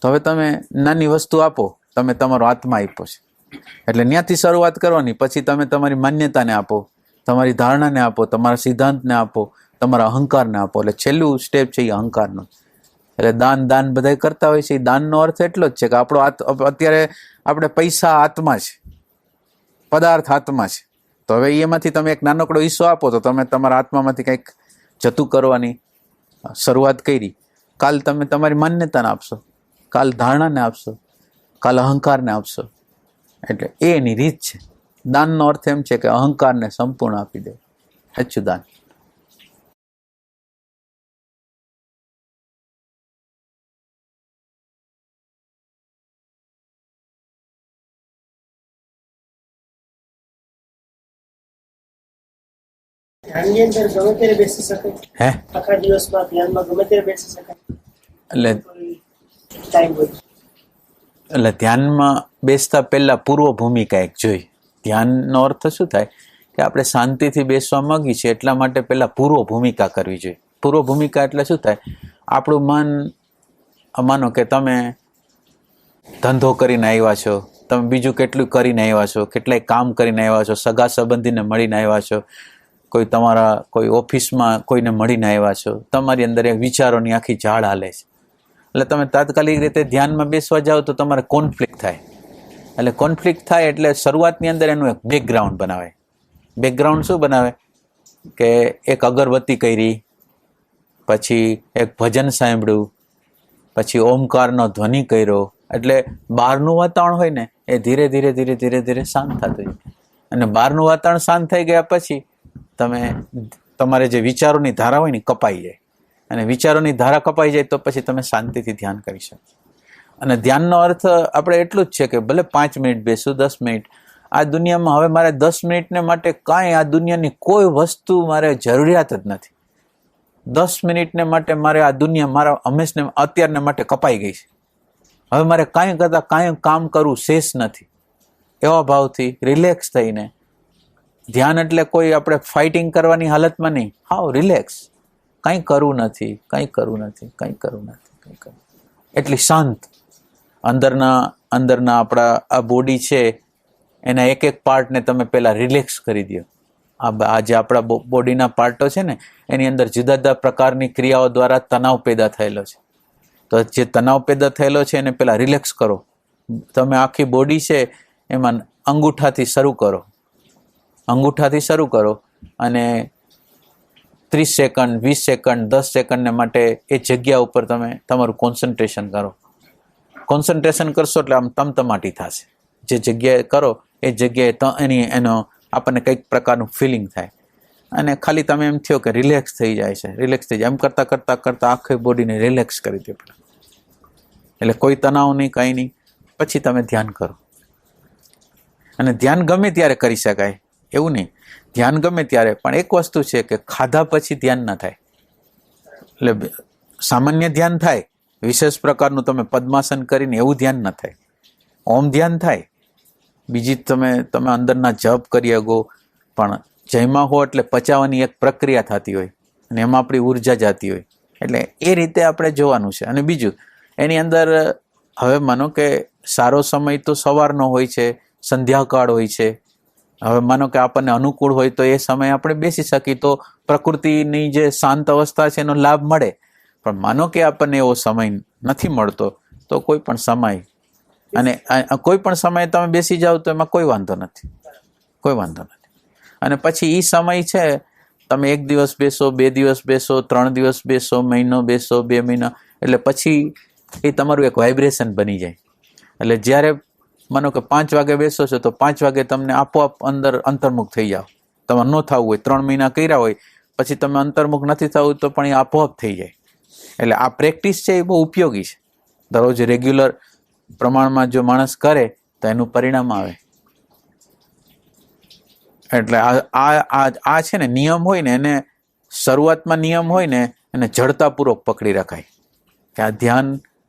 તો હવે તમે નાની વસ્તુ આપો, તમે તમારો આત્મા આપ્યો છે. એટલે ત્યાંથી શરૂઆત કરવાની. પછી તમે તમારી માન્યતાને આપો, તમારી ધારણાને આપો, તમારા સિદ્ધાંતને આપો, તમારા અહંકારને આપો. એટલે છેલ્લું સ્ટેપ છે એ અહંકારનો. એટલે દાન બધા કરતા હોય છે. એ દાનનો અર્થ એટલો જ છે કે આપણો અત્યારે આપણે પૈસા આત્મા છે, પદાર્થ આત્મા છે. તો હવે એમાંથી તમે એક નાનકડો હિસ્સો આપો તો તમે તમારા આત્મામાંથી કંઈક જતું કરવાની શરૂઆત કરી. કાલ તમે તમારી માન્યતાને આપશો, કાલ ધારણાને આપશો, કાલ અહંકારને આપશો. એટલે એની રીત છે. દાનનો અર્થ એમ છે કે અહંકારને સંપૂર્ણ આપી દે, સાચું દાન. ધ્યાનની અંદર ગમે ત્યારે બેસી શકાય? હે, આખા દિવસમાં ધ્યાનમાં ગમે ત્યારે બેસી શકાય? એટલે ટાઈમ હોય? એટલે ધ્યાનમાં બેસતા પહેલા પૂર્વ ભૂમિકા એક જોઈ. ધ્યાનનો અર્થ શું થાય કે આપણે શાંતિથી બેસવા માંગીએ છીએ, એટલા માટે પહેલા પૂર્વ ભૂમિકા કરવી જોઈએ. પૂર્વ ભૂમિકા એટલે શું થાય? આપણું મન, માનો કે તમે ધંધો કરીને આવ્યા છો, તમે બીજું કેટલું કરીને આવ્યા છો, કેટલાય કામ કરીને આવ્યા છો, સગા સંબંધીને મળીને આવ્યા છો, કોઈ ઓફિસમાં કોઈને મળીને આવ્યા છો, તમારી અંદર એક વિચારોની આખી ઝાડ હાલે છે. એટલે તમે તાત્કાલિક રીતે ધ્યાનમાં બેસવા જાઓ તો તમારે કોન્ફ્લિક્ટ થાય. એટલે કોન્ફ્લિક્ટ થાય એટલે શરૂઆતની અંદર એનું એક બેકગ્રાઉન્ડ બનાવે. બેકગ્રાઉન્ડ શું બનાવે કે એક અગરબત્તી કરી, પછી એક ભજન સાંભળ્યું, પછી ઓમકારનો ધ્વનિ કર્યો. એટલે બહારનું વાતાવરણ હોય ને એ ધીરે ધીરે ધીરે ધીરે ધીરે શાંત થતું જાય. અને બહારનું વાતાવરણ શાંત થઈ ગયા પછી તમારે જે વિચારોની ધારા હોય ને કપાઈ જાય. અને વિચારોની ધારા કપાઈ જાય તો પછી તમે શાંતિથી ધ્યાન કરી શકો. અને ધ્યાનનો અર્થ આપણે એટલું જ છે કે ભલે 5 મિનિટ બેસું, 10 મિનિટ. આ દુનિયામાં હવે મારે 10 મિનિટને માટે કાંઈ આ દુનિયાની કોઈ વસ્તુ મારે જરૂરિયાત જ નથી. 10 મિનિટને માટે મારે આ દુનિયા મારા હંમેશને અત્યારને માટે કપાઈ ગઈ છે. હવે મારે કાંઈ કરતાં કાંઈ કામ કરવું શેષ નથી. એવા ભાવથી રિલેક્સ થઈને ધ્યાન એટલે કોઈ આપણે ફાઇટિંગ કરવાની હાલતમાં નહીં. હાવ રિલેક્સ, કંઈ કરવું નથી, કંઈ કરવું નથી, કંઈ કરવું નથી, કંઈ કરવું. એટલી શાંત. અંદરના આપણા આ બોડી છે એના એક એક પાર્ટને તમે પહેલાં રિલેક્સ કરી દો. આ જે આપણા બોડીના પાર્ટો છે ને એની અંદર જુદા જુદા પ્રકારની ક્રિયાઓ દ્વારા તણાવ પેદા થયેલો છે. તો જે તણાવ પેદા થયેલો છે એને પહેલાં રિલેક્સ કરો. તમે આખી બોડી છે એમાં અંગૂઠાથી શરૂ કરો, અંગૂઠાથી શરૂ કરો અને 30 સેકન્ડ, 20 સેકન્ડ, 10 સેકન્ડને માટે એ જગ્યા ઉપર તમે તમારું કોન્સન્ટ્રેશન કરો. કોન્સન્ટ્રેશન કરશો એટલે આમ તમતમાટી થશે. જે જગ્યાએ કરો એ જગ્યાએ એનો આપણને કંઈક પ્રકારનું ફિલિંગ થાય અને ખાલી તમે એમ થયો કે રિલેક્સ થઈ જાય છે, રિલેક્સ થઈ જાય. એમ કરતાં કરતાં કરતાં આખી બોડીને રિલેક્સ કરી દો પહેલાં. એટલે કોઈ તણાવ નહીં, કંઈ નહીં. પછી તમે ધ્યાન કરો. અને ધ્યાન ગમે ત્યારે કરી શકાય એવું નહીં. ધ્યાન ગમે ત્યારે, પણ એક વસ્તુ છે કે ખાધા પછી ધ્યાન ન થાય. એટલે સામાન્ય ધ્યાન થાય, વિશેષ પ્રકારનું તમે પદ્માસન કરીને એવું ધ્યાન ન થાય. ઓમ ધ્યાન થાય, બીજી તમે અંદરના જપ કરી શકો, પણ જયમાં હો એટલે પચાવવાની એક પ્રક્રિયા થતી હોય અને એમાં આપણી ઉર્જા જતી હોય. એટલે એ રીતે આપણે જોવાનું છે. અને બીજું એની અંદર હવે માનો કે સારો સમય તો સવારનો હોય છે, સંધ્યાકાળ હોય છે. હવે માનો કે આપણને અનુકૂળ હોય તો એ સમયે આપણે બેસી શકીએ તો પ્રકૃતિની જે શાંત અવસ્થા છે એનો લાભ મળે. પણ માનો કે આપણને એવો સમય નથી મળતો તો કોઈ પણ સમય, અને કોઈ પણ સમયે તમે બેસી જાઓ તો એમાં કોઈ વાંધો નથી, કોઈ વાંધો નથી. અને પછી એ સમય છે, તમે 1 દિવસ બેસો, 2 દિવસ બેસો, 3 દિવસ બેસો, મહિનો બેસો, 2 મહિના, એટલે પછી એ તમારું એક વાઇબ્રેશન બની જાય. એટલે જ્યારે માનો કે 5 વાગે બેસો છો તો 5 વાગે તમને આપોઆપ અંદર અંતર્મુખ થઈ જાઓ. તમારે ન થવું હોય, 3 મહિના કર્યા હોય પછી તમે અંતર્મુખ નથી થવું તો પણ એ આપોઆપ થઈ જાય. એટલે આ પ્રેક્ટિસ છે એ બહુ ઉપયોગી છે. દરરોજ રેગ્યુલર પ્રમાણમાં જો માણસ કરે તો એનું પરિણામ આવે. એટલે આ છે ને નિયમ હોય ને, એને શરૂઆતમાં નિયમ હોય ને એને જડતાપૂર્વક પકડી રખાય કે આ ધ્યાન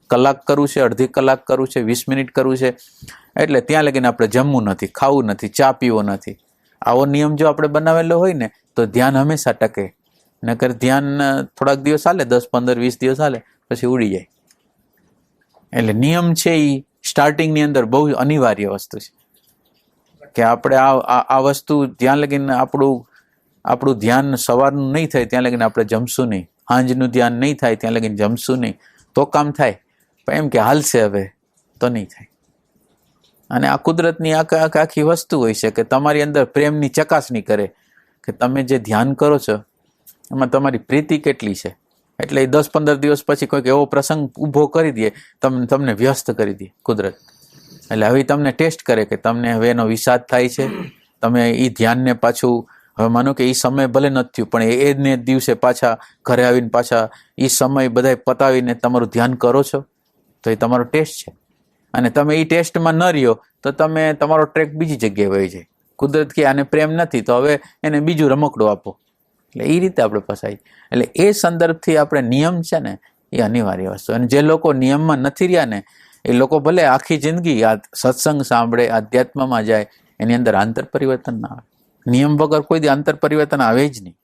કલાક કરવું છે, અડધી કલાક કરવું છે, 20 મિનિટ કરવું છે. એટલે ત્યાં લગીને આપણે જમવું નથી, ખાવું નથી, ચા પીવો નથી. આવો નિયમ જો આપણે બનાવેલો હોય ને તો ધ્યાન હંમેશા ટકે. નકર ધ્યાન થોડાક દિવસ હાલે, 10, 15, 20 દિવસ હાલે પછી ઉડી જાય. એટલે નિયમ છે એ સ્ટાર્ટિંગની અંદર બહુ અનિવાર્ય વસ્તુ છે કે આપણે આ વસ્તુ ધ્યાન લગીને આપણું ધ્યાન સવારનું નહીં થાય ત્યાં લગીને આપણે જમશું નહીં, સાંજનું ધ્યાન નહીં થાય ત્યાં લગીને જમશું નહીં. તો કામ થાય, પણ એમ કે હાલશે હવે તો નહીં થાય. અને આ કુદરતની આખી વસ્તુ હોય છે કે તમારી અંદર પ્રેમની ચકાસણી કરે કે તમે જે ધ્યાન કરો છો એમાં તમારી પ્રીતિ કેટલી છે. એટલે 10-15 દિવસ પછી કોઈક એવો પ્રસંગ ઊભો કરી દે, તમને વ્યસ્ત કરી દે કુદરત. એટલે હવે તમને ટેસ્ટ કરે કે તમને હવે એનો વિષાદ થાય છે. તમે એ ધ્યાનને પાછું, હવે માનો કે એ સમય ભલે નથી થયું પણ એને દિવસે પાછા ઘરે આવીને પાછા એ સમય બધાય પતાવીને તમારું ધ્યાન કરો છો તો એ તમારો ટેસ્ટ છે. અને તમે એ ટેસ્ટમાં ન રહ્યો તો તમારો ટ્રેક બીજી જગ્યાએ વહી જાય. કુદરત કે આને પ્રેમ નથી તો હવે એને બીજું રમકડું આપો. એટલે એ રીતે આપણે ફસાય. એટલે એ સંદર્ભથી આપણે નિયમ છે ને એ અનિવાર્ય વસ્તુ. અને જે લોકો નિયમમાં નથી રહ્યા ને એ લોકો ભલે આખી જિંદગી આ સત્સંગ સાંભળે, આધ્યાત્મમાં જાય, એની અંદર આંતર પરિવર્તન ના આવે. નિયમ વગર કોઈ દી આંતર પરિવર્તન આવે જ નહીં.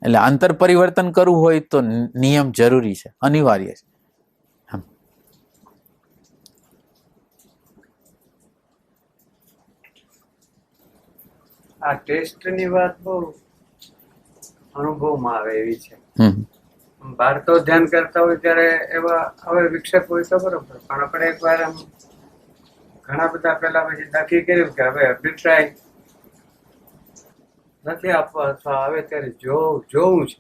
એટલે આંતર પરિવર્તન કરવું હોય તો નિયમ જરૂરી છે, અનિવાર્ય છે. આ ટેસ્ટની વાત બહુ અનુભવમાં આવે એવી છે. બહાર તો ધ્યાન કરતા હોય ત્યારે એવા હવે વિક્ષેપ હોય તો બરોબર, પણ આપણે એકવાર આમ ઘણા બધા પહેલા પછી નક્કી કર્યું કે હવે અભિપ્રાય નથી આપવા અથવા હવે ત્યારે જોવું છે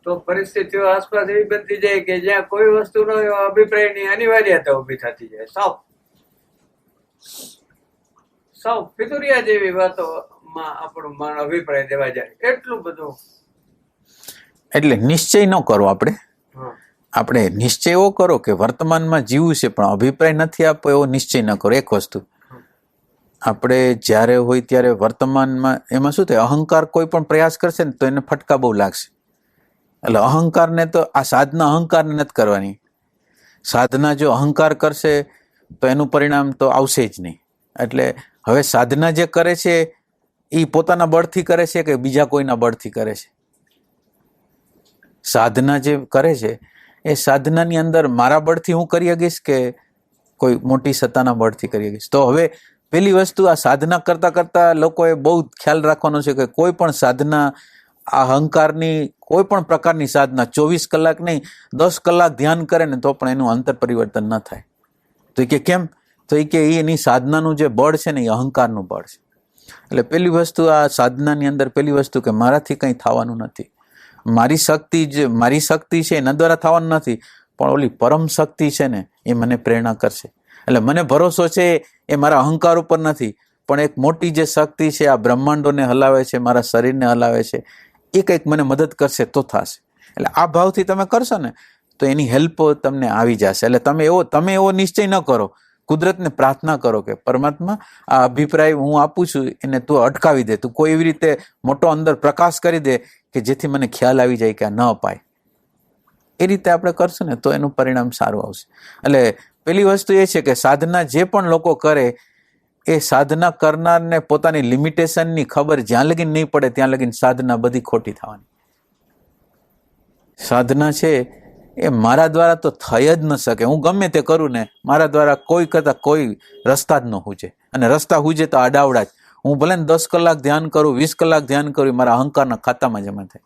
તો પરિસ્થિતિઓ આસપાસ એવી બદલી જાય કે જ્યાં કોઈ વસ્તુનો અભિપ્રાયની અનિવાર્યતા ઊભી થતી જાય. સાવ ફિતુરિયા જેવી વાતોમાં આપણું મન અભિપ્રાય દેવા જાય એટલું બધું. એટલે નિશ્ચય ન કરો. આપણે નિશ્ચય એવો કરો કે વર્તમાનમાં જીવવું છે પણ અભિપ્રાય નથી આપવો એવો નિશ્ચય ન કરો. એક વસ્તુ આપણે જ્યારે હોય ત્યારે વર્તમાનમાં એમાં શું થાય, અહંકાર કોઈ પણ પ્રયાસ કરશે ને તો એને ફટકા બહુ લાગશે. એટલે અહંકારને તો આ સાધના અહંકારને નથી કરવાની. સાધના જો અહંકાર કરશે તો એનું પરિણામ તો આવશે જ નહીં. એટલે હવે સાધના જે કરે છે એ પોતાના બળથી કરે છે કે બીજા કોઈના બળથી કરે છે? સાધના જે કરે છે એ સાધનાની અંદર મારા બળથી હું કરી શકીશ કે કોઈ મોટી સત્તાના બળથી કરી શકીશ? તો હવે પેલી વસ્તુ, આ સાધના કરતા કરતા લોકોએ બહુ ખ્યાલ રાખવાનો છે કે કોઈ પણ સાધના, આ અહંકારની કોઈ પણ પ્રકારની સાધના 24 કલાક નહીં, 10 કલાક ધ્યાન કરે ને તો પણ એનું અંતર પરિવર્તન ન થાય. તો કે કેમ? તો કે એની સાધનાનું જે બળ છે ને એ અહંકારનું બળ છે. એટલે પેલી વસ્તુ આ સાધનાની અંદર પેલી વસ્તુ કે મારાથી કંઈ થવાનું નથી, મારી શક્તિ છે એના દ્વારા થવાનું નથી, પણ ઓલી પરમ શક્તિ છે ને એ મને પ્રેરણા કરશે. એટલે મને ભરોસો છે એ મારા અહંકાર ઉપર નથી, પણ એક મોટી જે શક્તિ છે આ બ્રહ્માંડોને હલાવે છે, મારા શરીરને હલાવે છે, એ કંઈક મને મદદ કરશે તો થશે. એટલે આ ભાવથી તમે કરશો ને તો એની હેલ્પ તમને આવી જશે. એટલે તમે એવો નિશ્ચય ન કરો, કુદરતને પ્રાર્થના કરો કે પરમાત્મા આ અભિપ્રાય હું આપું છું એને તું અટકાવી દે, તું કોઈ એવી રીતે મોટો અંદર પ્રકાશ કરી દે કે જેથી મને ખ્યાલ આવી જાય કે આ ન અપાય. એ રીતે આપણે કરશું ને તો એનું પરિણામ સારું આવશે. એટલે પેલી વસ્તુ એ છે કે સાધના જે પણ લોકો કરે એ સાધના કરનારને પોતાની લિમિટેશનની ખબર જ્યાં લગીન નહીં પડે ત્યાં લગીન સાધના બધી ખોટી થવાની. સાધના છે એ મારા દ્વારા તો થઈ જ ન શકે, હું ગમે તે કરું ને મારા દ્વારા કોઈ કરતા કોઈ રસ્તા જ ન હુજે, અને રસ્તા હુજે તો આડાવડા જ. હું ભલે 10 કલાક ધ્યાન કરું, 20 કલાક ધ્યાન કરું, મારા અહંકારના ખાતામાં જમા થાય,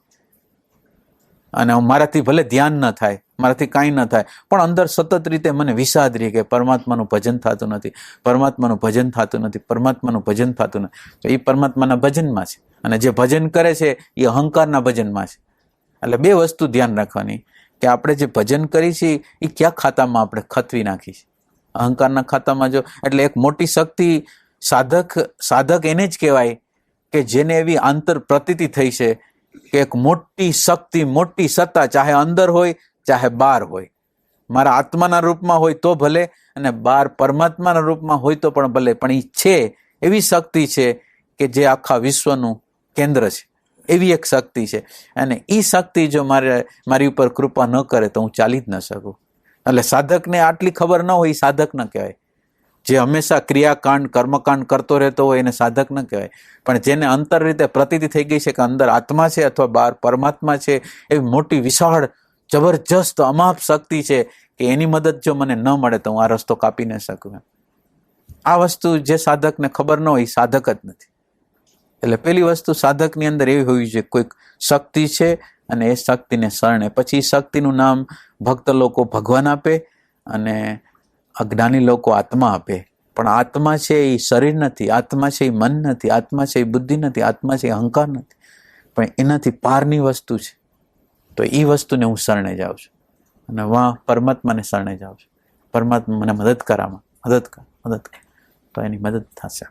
અને મારાથી ભલે ધ્યાન ન થાય, મારાથી કાંઈ ન થાય, પણ અંદર સતત રીતે મને વિષાદ રહે કે પરમાત્માનું ભજન થતું નથી, પરમાત્માનું ભજન થતું નથી, પરમાત્માનું ભજન થતું નથી. તો એ પરમાત્માના ભજનમાં છે, અને જે ભજન કરે છે એ અહંકારના ભજનમાં છે. એટલે બે વસ્તુ ધ્યાન રાખવાની કે આપણે જે ભજન કરી છે એ કયા ખાતામાં આપણે ખતવી નાખી છે. અહંકારના ખાતામાં જો, એટલે એક મોટી શક્તિ સાધક એને જ કહેવાય કે જેને એવી આંતર પ્રતીતિ થઈ છે કે એક મોટી શક્તિ, મોટી સત્તા, ચાહે અંદર હોય ચાહે બહાર હોય, મારા આત્માના રૂપમાં હોય તો ભલે, અને બહાર પરમાત્માના રૂપમાં હોય તો પણ ભલે, પણ એ છે એવી શક્તિ છે કે જે આખા વિશ્વનું કેન્દ્ર છે. એવી એક શક્તિ છે, અને એ શક્તિ જો મારી ઉપર કૃપા ન કરે તો હું ચાલી જ ન શકું. એટલે સાધકને આટલી ખબર ન હોય એ સાધક ન કહેવાય. જે હંમેશા ક્રિયાકાંડ, કર્મકાંડ કરતો રહેતો હોય એને સાધક ન કહેવાય. પણ જેને અંતર રીતે પ્રતીતિ થઈ ગઈ છે કે અંદર આત્મા છે અથવા બહાર પરમાત્મા છે, એવી મોટી વિશાળ જબરજસ્ત અમાપ શક્તિ છે કે એની મદદ જો મને ન મળે તો હું આ રસ્તો કાપી ન શકું. આ વસ્તુ જે સાધકને ખબર ન હોય એ સાધક જ નથી. એટલે પેલી વસ્તુ સાધકની અંદર એવી હોવી જોઈએ કોઈક શક્તિ છે અને એ શક્તિને શરણે, પછી એ શક્તિનું નામ ભક્ત લોકો ભગવાન આપે અને અજ્ઞાની લોકો આત્મા આપે. પણ આત્મા છે એ શરીર નથી, આત્મા છે એ મન નથી, આત્મા છે એ બુદ્ધિ નથી, આત્મા છે એ અહંકાર નથી, પણ એનાથી પારની વસ્તુ છે. તો એ વસ્તુને હું શરણે જાઉં છું, અને પરમાત્માને શરણે જાઉં છું. પરમાત્મા મને મદદ કરામાં મદદ કર તો એની મદદ થશે.